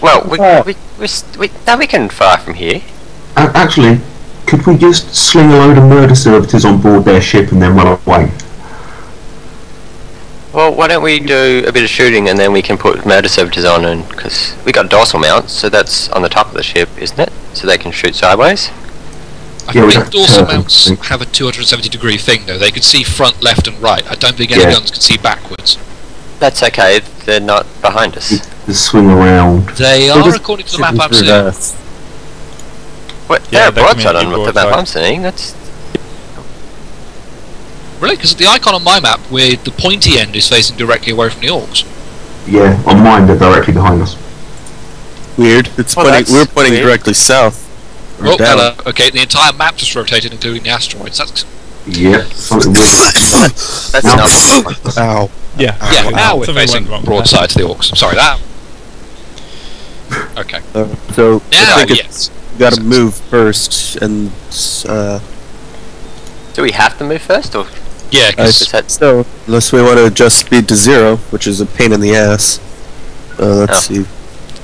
Well, we can fire from here. Actually, could we just sling a load of murder servitors on board their ship and then run away? Well, why don't we do a bit of shooting and then we can put murder servitors on, and because we got dorsal mounts, so that's on the top of the ship, isn't it? So they can shoot sideways. I think dorsal mounts have a 270-degree thing, though. They can see front, left, and right. I don't think any guns can see backwards. That's okay. They're not behind us. They swing around. They are, according to the map I'm seeing. What? They're a broadside on the map I'm seeing. That's really, because the icon on my map, where the pointy end is facing directly away from the orcs. Yeah, on mine they're directly behind us. Weird. It's pointing. We're pointing directly south. Oh, hello. Okay, the entire map just rotated, including the asteroids. That's something weird. that's not. Ow. Yeah. Yeah. Now we're facing broadside to the orcs. Sorry, that. Okay. So now, I think we got to move first, and do we have to move first, or? Yeah, so unless we want to adjust speed to 0, which is a pain in the ass. Let's see.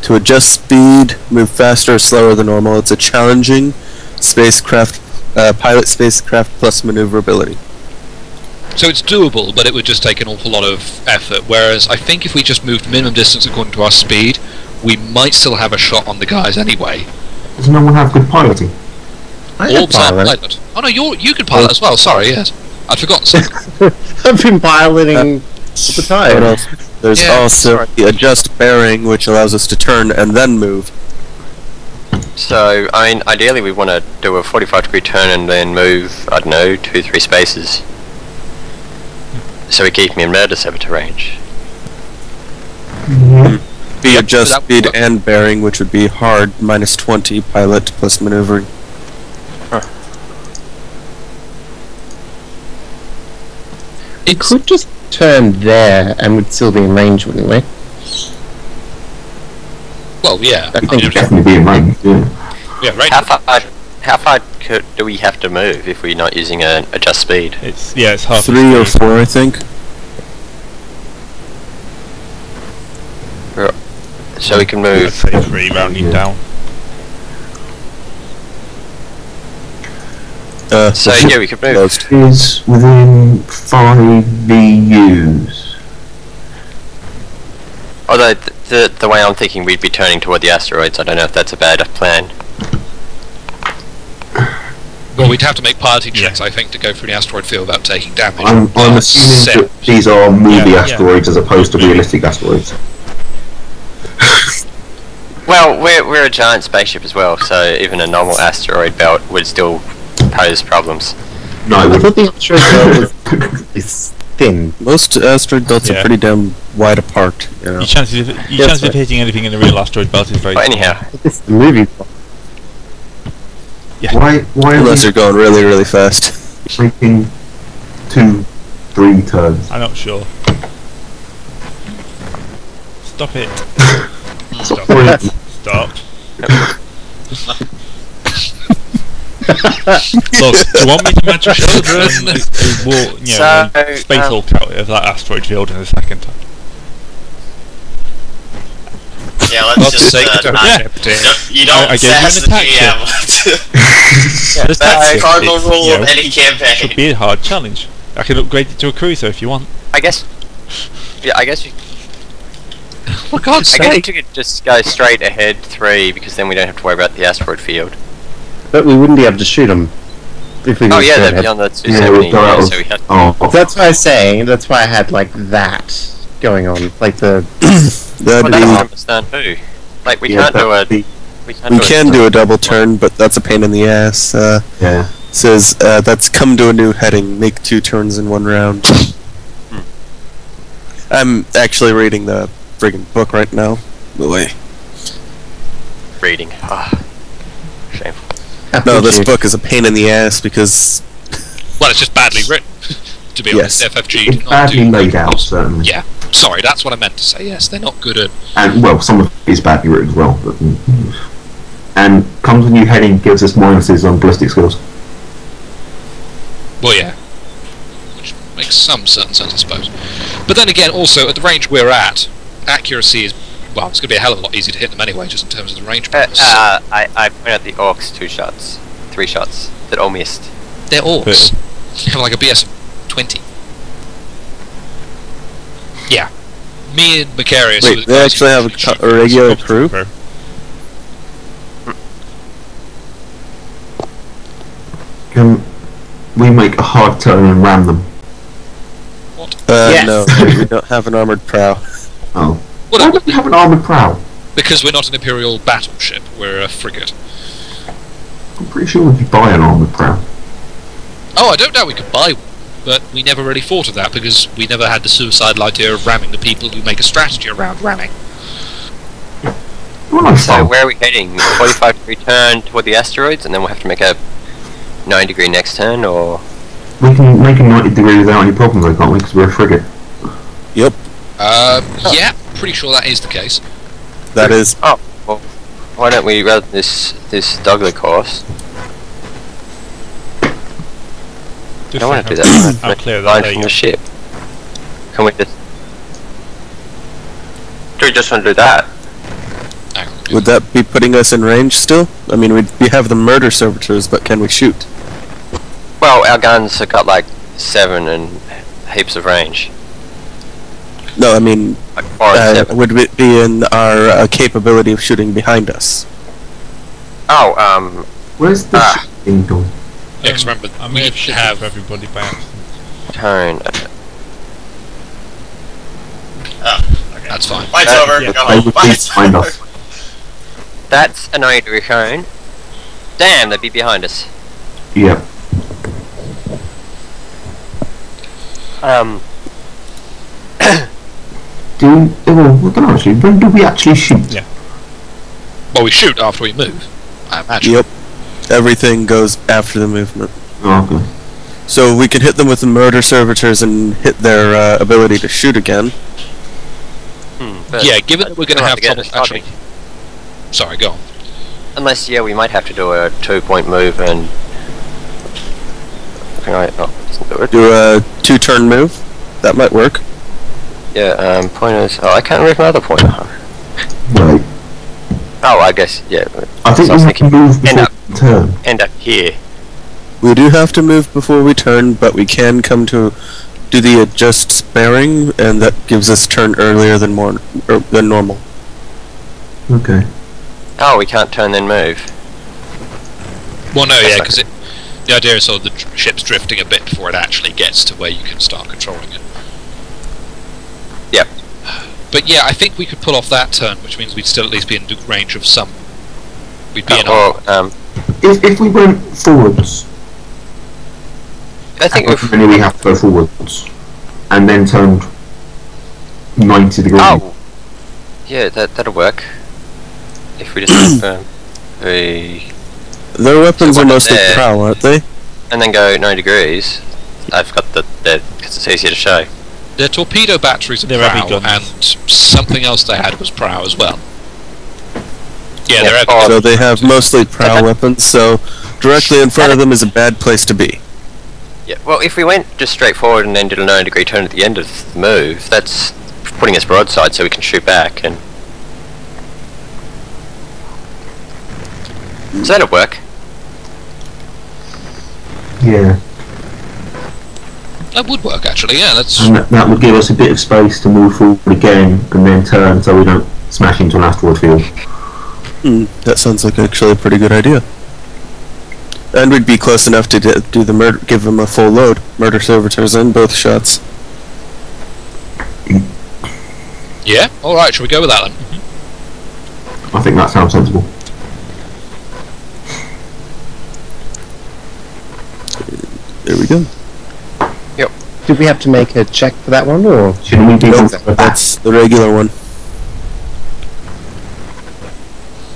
To adjust speed, move faster or slower than normal. It's a challenging spacecraft, pilot spacecraft plus maneuverability. So it's doable, but it would just take an awful lot of effort. Whereas I think if we just moved minimum distance according to our speed, we might still have a shot on the guys anyway. Does no one have good piloting? Orbs have pilot. Oh no, you can pilot as well. Sorry, yes, I'd forgotten something. I've been piloting all the time. There's also the adjust bearing, which allows us to turn and then move. So, I mean, ideally we want to do a 45-degree turn and then move, I don't know, 2-3 spaces. So we keep me in murder servitor range. Be adjust speed and bearing, which would be hard, -20, pilot plus maneuvering. It could just turn there and would still be in range, wouldn't we? Well, yeah. I think it'd definitely be in range, yeah. Yeah, range. How far do we have to move if we're not using a adjust speed? It's half 3 or 4, I think. So we can move. I'd say 3, rounding down. So yeah, we could move. Is within 5 VUs. Although the way I'm thinking, we'd be turning toward the asteroids. I don't know if that's a bad plan. Well, we'd have to make piloting checks, I think, to go through the asteroid field without taking damage. I'm assuming that these are movie asteroids as opposed to realistic asteroids. Well, we're a giant spaceship as well, so even a normal asteroid belt would still pose problems. No, I thought the asteroid belt was thin. Most asteroid belts are pretty damn wide apart. You know? Your chances of hitting anything in the real asteroid belt is very small. But anyhow, it's the movie. Yeah. Why unless you're going really, really fast. Making 2-3 turns. I'm not sure. Stop it. Stop. Look, do you want me to magic children Space Hulk out of that asteroid field in a second? Yeah, let's just you don't sass the GM. That's cardinal rule of any campaign. Should be a hard challenge. I can upgrade it to a cruiser if you want. I guess. Yeah, I guess you. For God's sake! I guess you could just go straight ahead 3 because then we don't have to worry about the asteroid field. But we wouldn't be able to shoot them. If we they're beyond the 270. So we have that's why I say. That's why I had like that going on, like the. I don't understand who. Like we can't do a. We can do a double turn, but that's a pain in the ass. Says that's come to a new heading. Make 2 turns in 1 round. I'm actually reading the friggin' book right now. The way. Reading. Shameful. No, this book is a pain in the ass because. Well, it's just badly written. To be honest, FFG it's badly laid out, certainly. Yeah, sorry, that's what I meant to say. Yes, they're not good at. And well, some of it is badly written as well. But, and comes with a new heading, gives us minuses on ballistic skills. Well, yeah, which makes some certain sense, I suppose. But then again, also at the range we're at, accuracy is Well, it's going to be a hell of a lot easier to hit them anyway, just in terms of the range bonus. I point out the orcs 3 shots that all missed. They're orcs. They have like a BS-20. Yeah. Me and Macarius... Wait, they actually have a regular crew? Can we make a hard turn and ram them? What? Yes. No, we don't have an armoured prow. Oh. Well, Why don't we have an armoured prow? Because we're not an Imperial battleship, we're a frigate. I'm pretty sure we could buy an armoured prow. Oh, I don't doubt we could buy one, but we never really thought of that because we never had the suicidal idea of ramming the people who make a strategy around ramming. So where are we heading? 45-degree turn toward the asteroids, and then we'll have to make a 9-degree next turn, or... We can make a 90 degree without any problems, though, can't we? Because we're a frigate. Yep. Yeah, pretty sure that is the case. That is. Oh, well, why don't we run this Douglas course? I don't want to do that. I'll clear that. Line There from you the go. ship. Can we just... Do we just want to do that? Hang on. Would that be putting us in range still? I mean, we have the murder servitors, but can we shoot? Well, our guns have got like 7 and heaps of range. No, I mean, Like 4 and 7. would it be in our capability of shooting behind us? Oh, Where's the shooting gun? Yeah, 'cause remember, I we may need have to shifted have... for everybody by accident. turn. That's fine. Fight's over. yeah. Go I home. would Fight's find over. us. That's a 90-degree cone. Damn, they'd be behind us. Yeah. I don't know actually, when do we actually shoot? Yeah. Well, we shoot after we move, I imagine. Yep. Everything goes after the movement. Oh, okay. So we can hit them with the murder servitors and hit their ability to shoot again. But Yeah, given that we're going to we'll have get trouble... it started. Actually... Sorry, go on. Unless, yeah, we might have to do a 2-point move and... Right, oh, doesn't do it. Do a 2-turn move. That might work. Yeah, pointers... Oh, I can't remove my other pointer. Right. Oh, I guess, yeah. I think So we have to move end before up, we turn. end up here. We do have to move before we turn, but we can come to do the adjust sparing, and that gives us turn earlier than normal. Okay. Oh, we can't turn then move. Well, no, That's yeah, like because the idea is sort of the ship's drifting a bit before it actually gets to where you can start controlling it. Yep. But yeah, I think we could pull off that turn, which means we'd still at least be in the range of some... We'd be in Well, If we went forwards, I think how many we have to go forwards, and then turned 90 degrees. Oh! Yeah, that'll work. If we just have Their weapons So are one mostly there. prowl, aren't they? and then go 90 degrees. I've got the because it's easier to show. Their torpedo batteries are They're heavy prow, guns. and something else they had was prow as well. Yeah, Yeah, they're heavy oh, guns. So they have mostly prow Okay. weapons, so directly in front of them is a bad place to be. Yeah. Well, if we went just straight forward and then did a 90-degree turn at the end of the move, that's putting us broadside, so we can shoot back and. So that'll work. Yeah. That would work, actually, yeah, that's... And that would give us a bit of space to move forward again, and then turn so we don't smash into an asteroid field. That sounds like actually a pretty good idea. And we'd be close enough to do the murder, give them a full load. Murder servitors in both shots. Yeah? Alright, shall we go with that then? I think that sounds sensible. There we go. Do we have to make a check for that one, or Shouldn't we be Nope, on that's the regular one.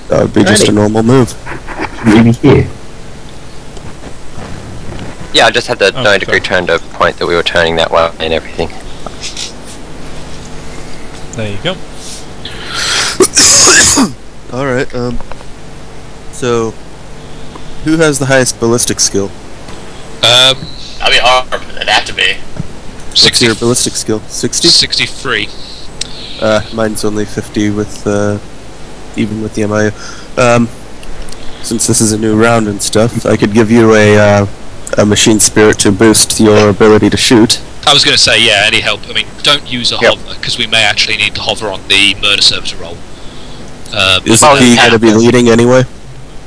That would be just a normal move. Shouldn't we be here? Yeah, I just had the Oh, 90-degree sorry. turn to point that we were turning that way and everything. There you go. Alright, so, who has the highest ballistic skill? That'd be hard. It'd have to be. What's your ballistic skill? 60? 63. Mine's only 50 with even with the MIU. Since this is a new round and stuff, I could give you a machine spirit to boost your ability to shoot. I was going to say, yeah, any help. I mean, don't use a hover, because we may actually need to hover on the murder servitor roll. Isn't he going to be leading anyway?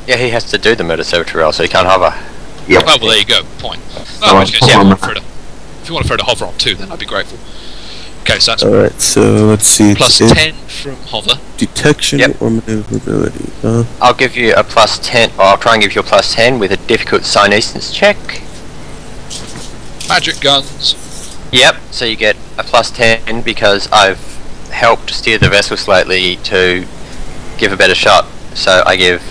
Yeah, he has to do the murder servitor roll, so he can't hover. Yep. Oh, well, there you go. Point. Oh, in which case, yeah, if you want to throw to hover on 2, then I'd be grateful. Okay, so that's... Alright, so let's see. Plus 10 from hover. Detection or maneuverability. I'll give you a plus 10, or I'll try and give you a plus 10 with a difficult Sinistance check. Magic guns. Yep, so you get a plus 10 because I've helped steer the vessel slightly to give a better shot. So I give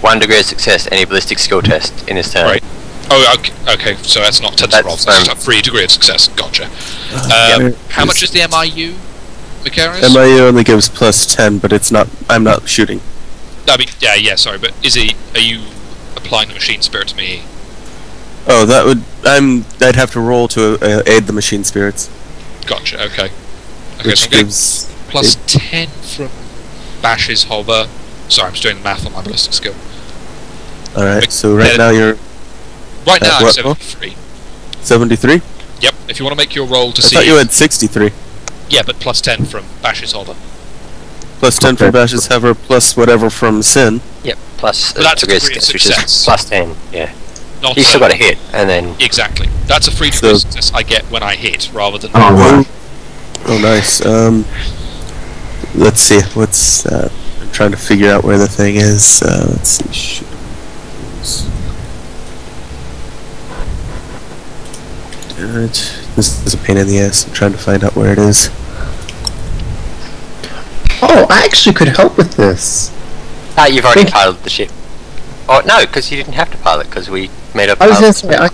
1 degree of success any ballistic skill test in his turn. Right. Oh, okay, so that's not 10 to roll, so that's a 3 degree of success. Gotcha. How much is the MIU, Macarius? MIU only gives plus 10, but it's not. I'm not shooting. I mean, yeah, sorry, but are you applying the machine spirit to me? Oh, that would. I'd have to roll to aid the machine spirits. Gotcha. Okay. Which so I'm gives plus 10 from Bash's hover. Sorry, I'm just doing the math on my ballistic skill. All right. So right now you're. Right now I'm 73. 73? Yep. If you want to make your roll to see. I thought you had 63. Yeah, but plus 10 from Bash's hover. Plus 10 from Bash's hover, plus whatever from Sin. Yep. Plus. But that's a degree of success. Plus 10. Yeah. Not you still got a hit, and then. Exactly. That's a 3 degree of success I get when I hit, rather than. Oh nice. Let's see. What's I'm trying to figure out where the thing is. Let's see. This is a pain in the ass. I'm trying to find out where it is. Oh, I actually could help with this. You've already piloted the ship. Oh no, because you didn't have to pilot because we made a. I was going to say I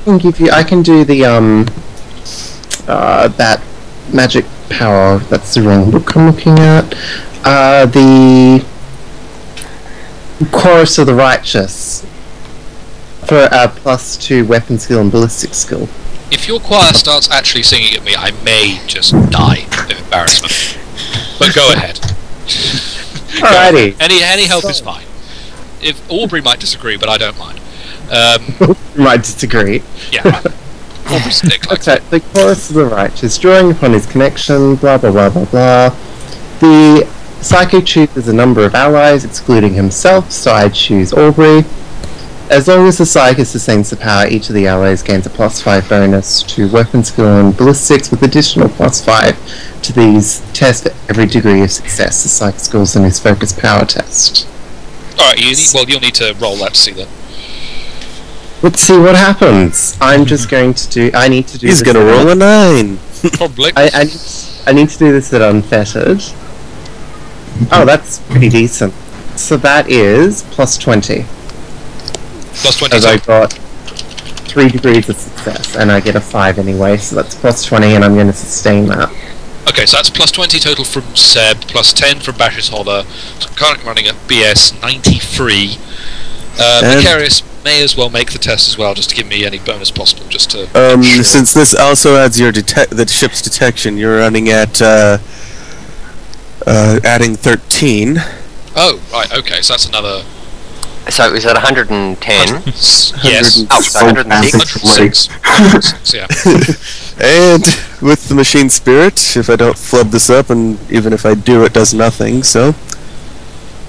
can do the that magic power. That's the wrong book I'm looking at. The Chorus of the Righteous for plus 2 weapon skill and ballistic skill. If your choir starts actually singing at me, I may just die of embarrassment. But go ahead. Alrighty. Any help is fine. If Aubrey might disagree, but I don't mind. Might disagree. Yeah, right. Aubrey's a dick. Okay, the Chorus of the Righteous, drawing upon his connection, blah blah blah blah blah. The Psycho chooses a number of allies, excluding himself, so I choose Aubrey. As long as the Psycho sustains the power, each of the allies gains a plus 5 bonus to weapon skill and ballistics, with additional plus 5 to these tests for every degree of success the Psycho scores in his focus power test. Alright, you'll need to roll that to see that. Let's see what happens. I'm just going to do. I need to do. He's gonna roll a 9. Probably. I need to do this at unfettered. Oh, that's pretty decent. So that is plus 20. Plus 20. As I got 3 degrees of success, and I get a 5 anyway, so that's plus 20, and I'm going to sustain that. Okay, so that's plus 20 total from Seb, plus 10 from Bash's hover. So I'm currently running at BS 93. Macarius may as well make the test as well, just to give me any bonus possible, just to. Sure. Since this also adds your the ship's detection, you're running at adding 13. Oh, right. Okay, so that's another. So is that 110? Yes. Oh, 106. 106, yeah. And with the machine spirit, if I don't flub this up, and even if I do, it does nothing. So,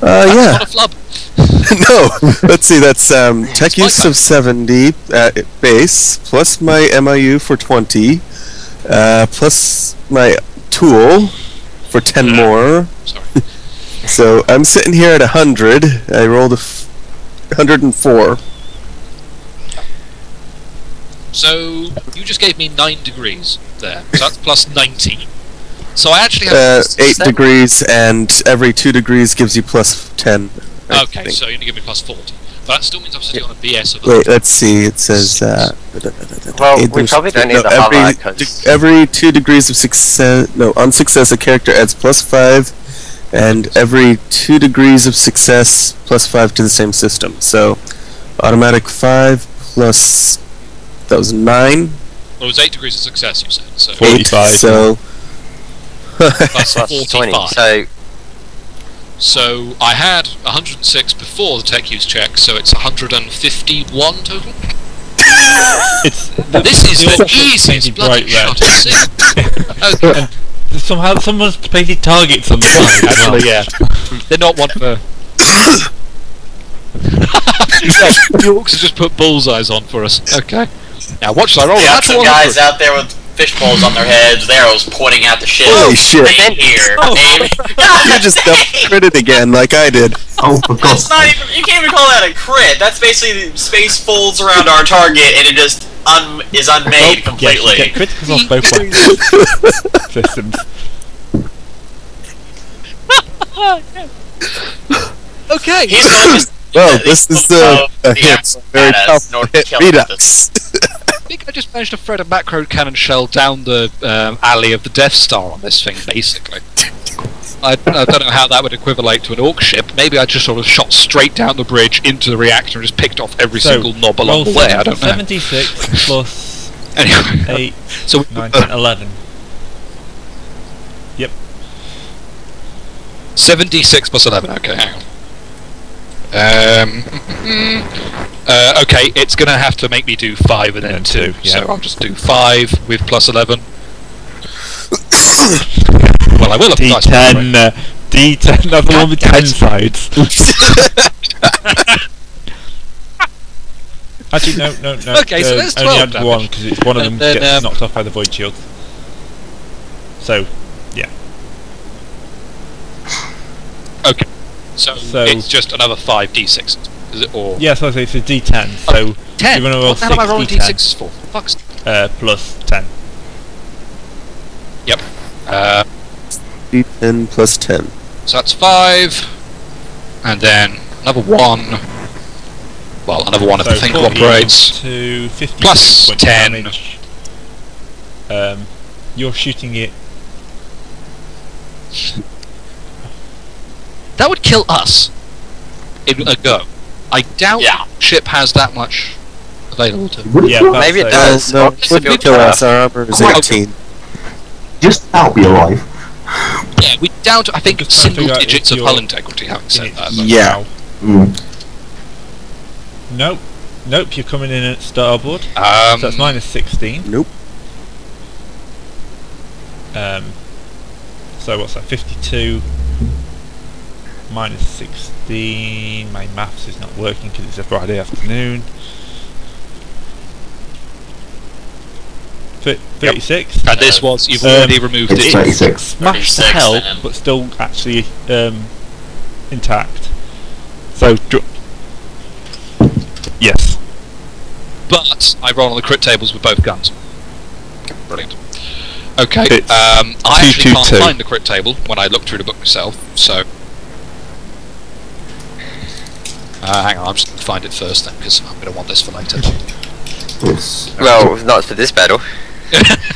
That's yeah. not a flub. No. Let's see. That's tech use of 70 at base, plus my MIU for 20, plus my tool for 10 more. Sorry. So I'm sitting here at 100. I rolled a 104. So you just gave me 9 degrees there. So that's plus 19. So I actually have 8 degrees, and every 2 degrees gives you plus 10. Okay, so you only give me plus 40. But that still means I'm sitting on a BS of. Wait, let's see. It says. Well, we probably don't need the hover because every 2 degrees of success. No, on success, a character adds plus 5. And every 2 degrees of success, plus 5 to the same system. So, automatic 5 plus. That was 9. Well, it was 8 degrees of success, you said. So 45. So, That's Plus 20. 45. So I had 106 before the tech use check, so it's 151 total. This is the easiest bloody shot I've seen. Okay. And somehow someone's basically targets on the side. Actually, yeah. They're not one for... The orcs have just put bullseyes on for us. Okay. Now watch I roll. We got some guys out there with fishbowls on their heads, with arrows pointing at the ship. Holy shit! Aim here. Aim. You just critted again, like I did. Oh, for God's That's not even, you can't even call that a crit. That's basically space folds around our target and it just is unmade completely. Yes, you get criticals off both systems. Okay. He's going to Well, this is the hit. Very powerful hit redux. I think I just managed to thread a macro cannon shell down the alley of the Death Star on this thing, basically. I don't know how that would equivalent to an orc ship. Maybe I just sort of shot straight down the bridge into the reactor and just picked off every single knob along the way. I don't know. 76 plus anyway, 8, so 9, 10, 11. Yep. 76 plus 11. Okay, hang on. Okay, it's gonna have to make me do 5 and then 2. Yeah. So I'll just do 5 with plus 11. Well, I will have D10, D10, another one with 10 sides. Actually, no. Okay, so there's 12 only had damage. one because it's one of them then, gets knocked off by the void shield. So, yeah. Okay, so it's just another 5d6, is it? Or yeah, so I say it's a D10. So 10. you're gonna roll What the hell am I rolling 6 D10. d6s for? Fuck's. Plus 10. Yep. D10 plus 10. So that's 5, and then another 1. Well, another 1 if the thing cooperates. To 50 Plus points 10. Damage. You're shooting it. That would kill us in a go. I doubt ship has that much available to. Yeah, Maybe it does. No, If it wouldn't you're kill tough. us. Our armor is Oh, 18. Just about be alive. Yeah, we down to, I think, Just trying to single figure out digits if of hull you're integrity, having in said it that. Yeah. Nope. Nope, you're coming in at starboard. So that's minus 16. Nope. So what's that? 52 minus 16. My maths is not working because it's a Friday afternoon. 36. And this was, you've already removed It's it. 36. Smashed to 36 hell, then. but still actually intact. So, yes. But I roll on the crit tables with both guns. Brilliant. Okay, It's I actually can't 222. find the crit table when I look through the book myself, so... hang on, I'm just going to find it first then, because I'm going to want this for later. Yes. Well, not for this battle.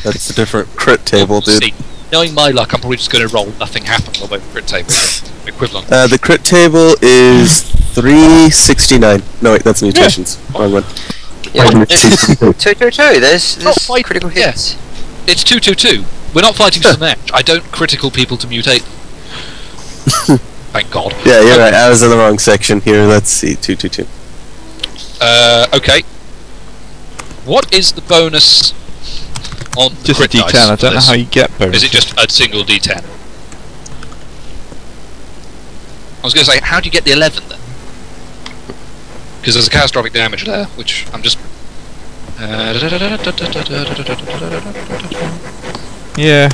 That's a different crit table, dude. See, knowing my luck, I'm probably just going to roll nothing happens, although the crit table is equivalent. The crit table is 369. No, wait, that's mutations. Wrong one. Yeah. Minus 62. 222. There's Not fight- critical yeah. hits. It's 222. We're not fighting Smash. I don't critical people to mutate. Thank God. Yeah, you're right. I was in the wrong section here. Let's see. 222. Okay. What is the bonus on Just a crit dice D10. I for don't know this? how you get bonus. Is it just a single D10? I was going to say, how do you get the 11 then? Because there's a catastrophic damage there, which I'm just... Yeah.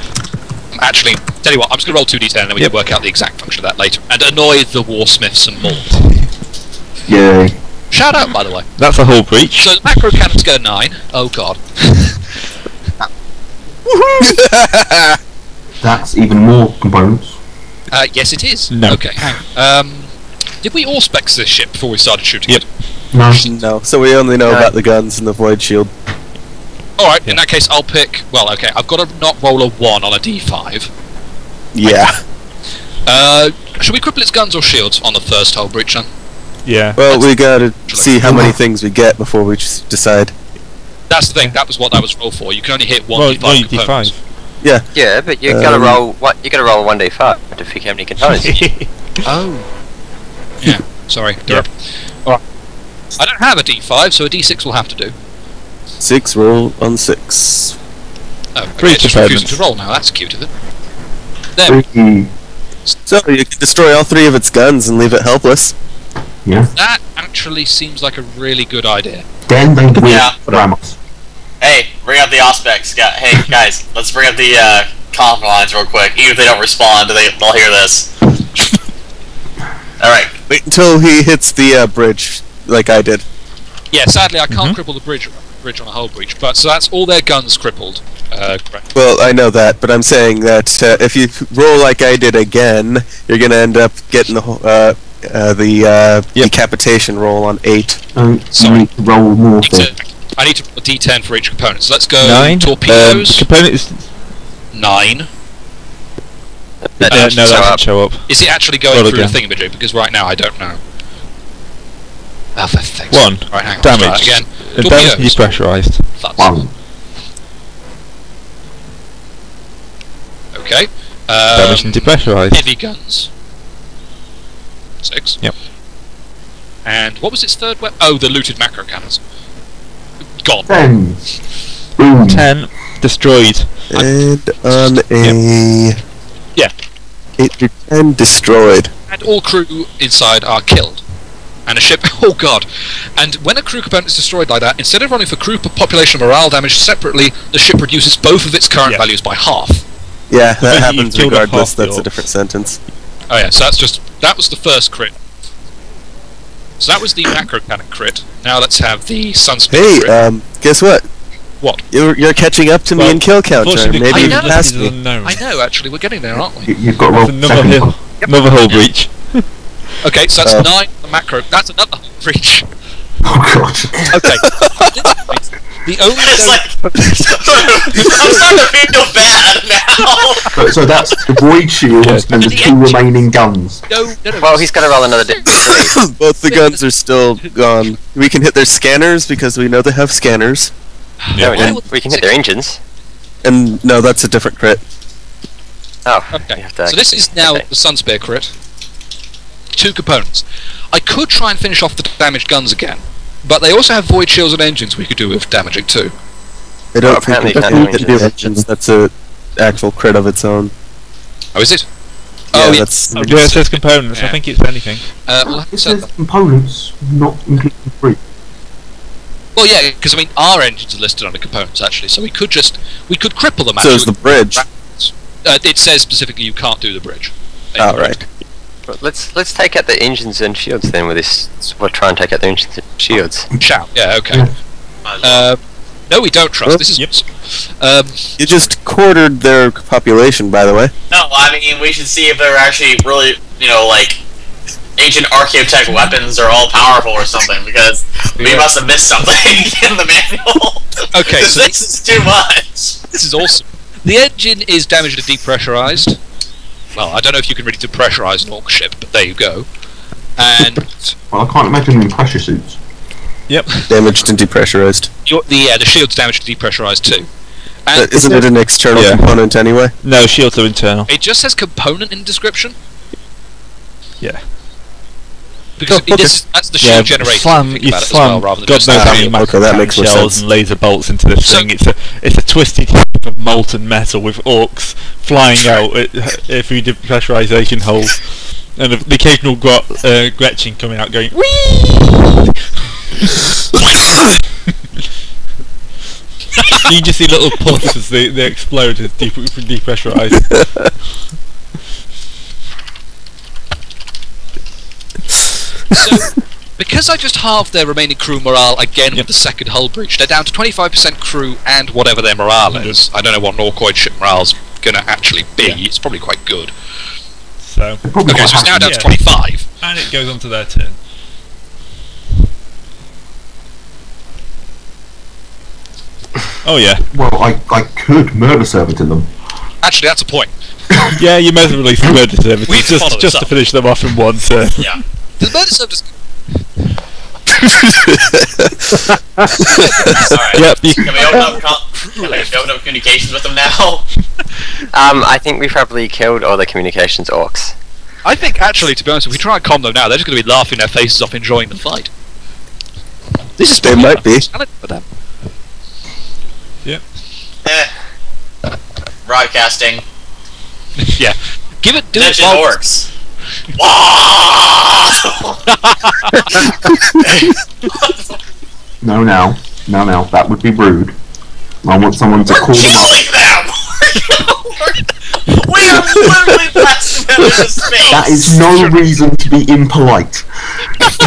Actually, tell you what, I'm just going to roll 2d10 and then we can work out the exact function of that later. And annoy the warsmith some more. Yay. Shout out, by the way. That's a whole breach. So the macro cannons go 9. Oh god. That's even more components. Yes it is. No. Okay, hang on. Did we all specs this ship before we started shooting it? No. No, so we only know about the guns and the void shield. Alright, in that case I'll pick... Well, okay, I've got to not roll a 1 on a d5. Yeah. Should we cripple its guns or shields on the first hull breach then? Yeah. Well, we gotta see how many things we get before we just decide. That's the thing, that was what I was rolled for. You can only hit one Roll d5 components. D5. Yeah. Yeah, but you gotta roll what? You gotta roll a 1d5 to figure how many components. Oh. Yeah. Sorry. Yep. Alright. I don't have a D5, so a D6 will have to do. 6 roll on 6. Oh, okay, it's just refusing to roll now. That's cute of it. There. So you can destroy all 3 of its guns and leave it helpless. Yeah. That actually seems like a really good idea. Then they will Yeah. Ramos. Hey, bring up the Auspex. Hey, guys, let's bring up the comm lines real quick. Even if they don't respond, they'll hear this. Alright. Wait until he hits the bridge, like I did. Yeah, sadly I can't cripple the bridge on a hull breach, but so that's all their guns crippled. Correct. Well, I know that, but I'm saying that if you roll like I did again, you're gonna end up getting the decapitation roll on 8. Sorry. You need to roll more. I need to roll a D10 for each component. So let's go 9 torpedoes. Component is 9. no, that doesn't show up. Is it actually going through the thingamajig? Because right now I don't know. Oh, for thanks. 1. Right, hang on. Damage. Again. Damage depressurized. 1. Okay. Damage and depressurized. Heavy guns. 6. Yep. And what was its third weapon? Oh, the looted macro cannons. Gone. 10. Boom. 10 destroyed. And on a... Yeah. 8 through 10 destroyed. And all crew inside are killed. And a ship... Oh god. And when a crew component is destroyed like that, instead of running for crew population morale damage separately, the ship reduces both of its current values by half. Yeah, that happens killed regardless. half That's the a different sentence. Oh yeah, so that was the first crit. So that was the macro cannon crit. Now let's have the sunspear crit. Guess what? What? You're catching up to me in kill counter. Maybe you passed me. I know, actually, we're getting there, aren't we? You've got to roll another hill. Another hull breach. Okay, so that's 9 the macro. That's another hull breach. Oh god. Okay. The only It's like I'm starting to feel bad now. So that's the void shields and the 2 remaining guns. No. Well, he's got to roll another d3. Both the guns are still gone. We can hit their scanners because we know they have scanners. No, we can hit their engines. And no, that's a different crit. Oh. Okay. So this is now the sunspear crit. 2 components. I could try and finish off the damaged guns again, but they also have void shields and engines we could do with damaging too. I don't apparently think you we can't can do do engines. That's a actual crit of its own. Oh, is it? Yeah, yeah. that's... Yeah, it says components. I think it's anything. We'll have It to set says that. components, not including free. Well, yeah, because I mean, our engines are listed under components actually, so we could cripple them. So Actually, is the bridge. It says specifically you can't do the bridge. Oh, right. But let's take out the engines and shields then with this. We'll try and take out the engines and shields. Shall? Yeah. Okay. No, we don't trust. This is. You just quartered their population, by the way. No, I mean, we should see if they're actually really, like, ancient archaeotech weapons are all powerful or something, because we must have missed something in the manual. Okay, so this is too much. This is awesome. The engine is damaged and depressurized. Well, I don't know if you can really depressurize an orc ship, but there you go. And Well, I can't imagine them in pressure suits. Yep. Damaged and depressurized. the shield's damaged and depressurized too. And Isn't it an external component anyway? No, shields are internal. it just says component in the description. Yeah. Because that's the shield generation. You slam God knows how many macro shells and laser bolts into this thing. It's a twisted heap of molten metal with orcs flying out through depressurization holes, and the occasional Gretchen coming out going whee. You just see little puffs as they explode as depressurized. So, because I just halved their remaining crew morale again with the second hull breach, they're down to 25% crew and whatever their morale is. I don't know what an Orcoid ship morale's gonna actually be. Yeah. It's probably quite good. So okay, so it's now down to 25. And it goes on to their turn. Oh yeah. Well, I could murder servant in them. Actually, that's a point. Yeah, you may as well release the murder service just to finish them off in one turn. Yeah. The murder service. Alright. Yep. Can we open up communications with them now? I think we probably killed all the communications orcs. I think, actually, to be honest, if we try and calm them now, they're just going to be laughing their faces off, enjoying the fight. This is They might be. challenge for them. Broadcasting. Yeah. Do it Attention while... orcs. No, that would be rude. I want someone to call them up. Killing them! We are literally blasting them into space! That is no reason to be impolite.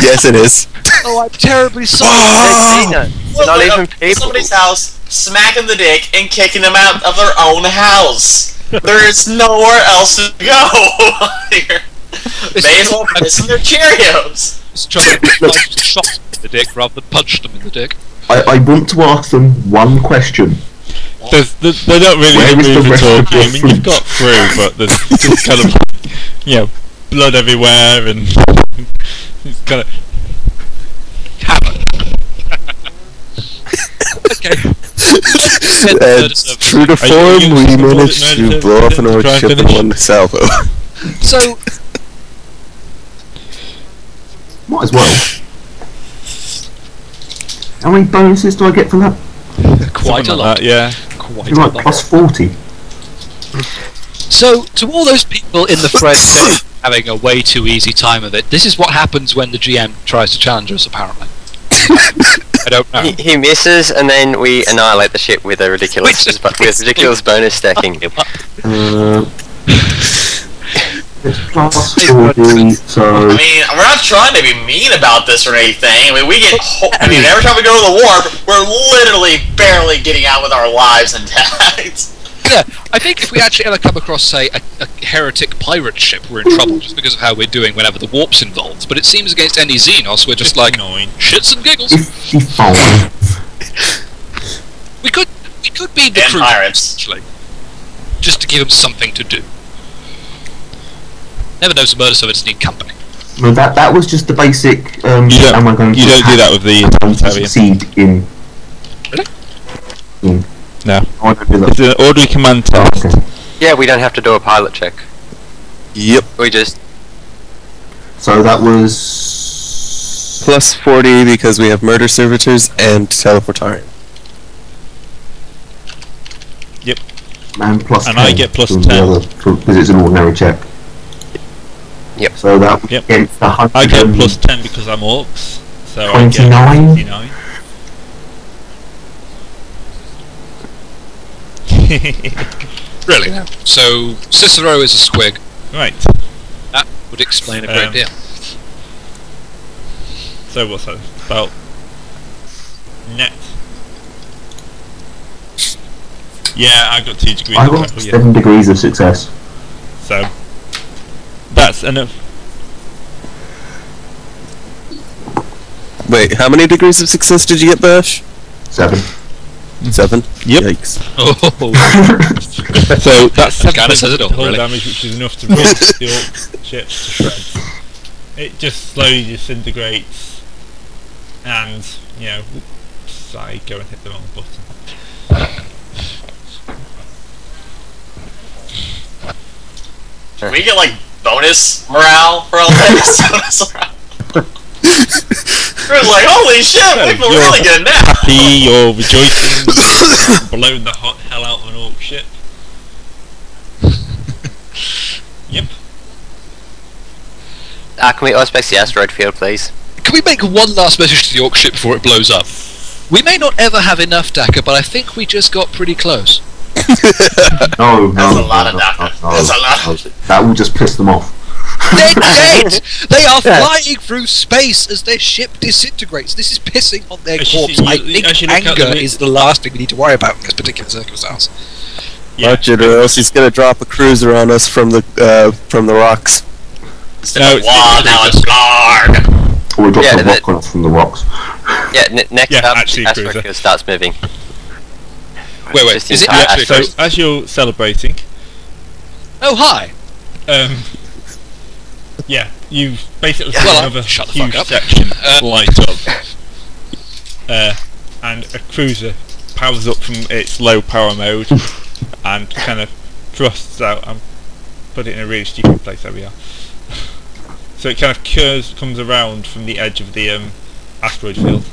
Yes, it is. Oh, I'm terribly sorry. They're not even people. Somebody's house, smacking the dick and kicking them out of their own house. There is nowhere else to go here. May as well piss in their Cheerios. It's trying to shot them in the dick rather than punch them in the dick. I want to ask them one question. They're not really Where is the moving rest at all. of your I mean, you've got through, but there's just kind of, you know, blood everywhere, and it's kind of. Okay. True to form, we managed to blow up an orc ship in one salvo. So, Might as well. How many bonuses do I get for that? quite a Something lot. like that, yeah. Quite You're a like lot. plus 40. So, to all those people in the thread having a way too easy time of it, this is what happens when the GM tries to challenge us, apparently. I don't know. He misses, and then we annihilate the ship with a ridiculous, bonus stacking. It's plus 40, so... I mean, we're not trying to be mean about this or anything. I mean, we get. Every time we go to the warp, we're literally barely getting out with our lives intact. Yeah, I think if we actually ever come across, say, a heretic pirate ship, we're in trouble just because of how we're doing whenever the warp's involved. But it seems against any Xenos, we're just like, shits and giggles. 55. We could be the And crew, pirates. actually, just to give them something to do. Never knows the murder service need company. Well, that was just the basic. You don't do that with the Italian. Succeed in. Really? No. I don't do that. It's an orderly command test. Okay. Yeah, we don't have to do a pilot check. Yep. We just... So that was Plus 40 because we have murder servitors and teleportarian. Yep. and plus And 10 I get plus from 10. the other, because it's an ordinary check. Yep. So that would Yep. get I get plus 10 because I'm orcs. So 29? I get 29. Really now. So Cicero is a squig. Right. That would explain a great deal. So what's that about? Net. Yeah, I got 2 degrees. I got 7 degrees of success. So that's enough. Wait, how many degrees of success did you get, Bash? 7. 7? Yep. Yikes. Oh, So that's That kinda says it all, whole really. damage, which is enough to reduce the orc ship to shreds. It just slowly disintegrates, and you know, oops, I go and hit the wrong button. We get like bonus morale for all this. Bonus morale. We're like, holy shit, we feel You're really good now. happy, you're rejoicing, blowing the hot hell out of an orc ship. Yep. Can we auspex the asteroid field, please? can we make one last message to the orc ship before it blows up? We may not ever have enough Daka, but I think we just got pretty close. No, That's no, a lot of no, Daka. no, That's a lot. no. That will just piss them off. They're dead! They are flying through space as their ship disintegrates. This is pissing on their corpse. I think anger is the last thing we need to worry about in this particular circumstance. Watch it, or else he's gonna drop a cruiser on us from the rocks. No, now it's Blarg. Or we drop Yeah, a rock on us from the rocks. Yeah, next Yeah, up, actually, the asteroid cruiser. field starts moving. Wait, Just is in it time. actually? So as you're celebrating, Oh, hi! yeah, you basically see Well, another shut the huge fuck up. section light up, and a cruiser powers up from its low power mode and kind of thrusts out and put it in a really stupid place. There we are. So it kind of comes around from the edge of the asteroid field.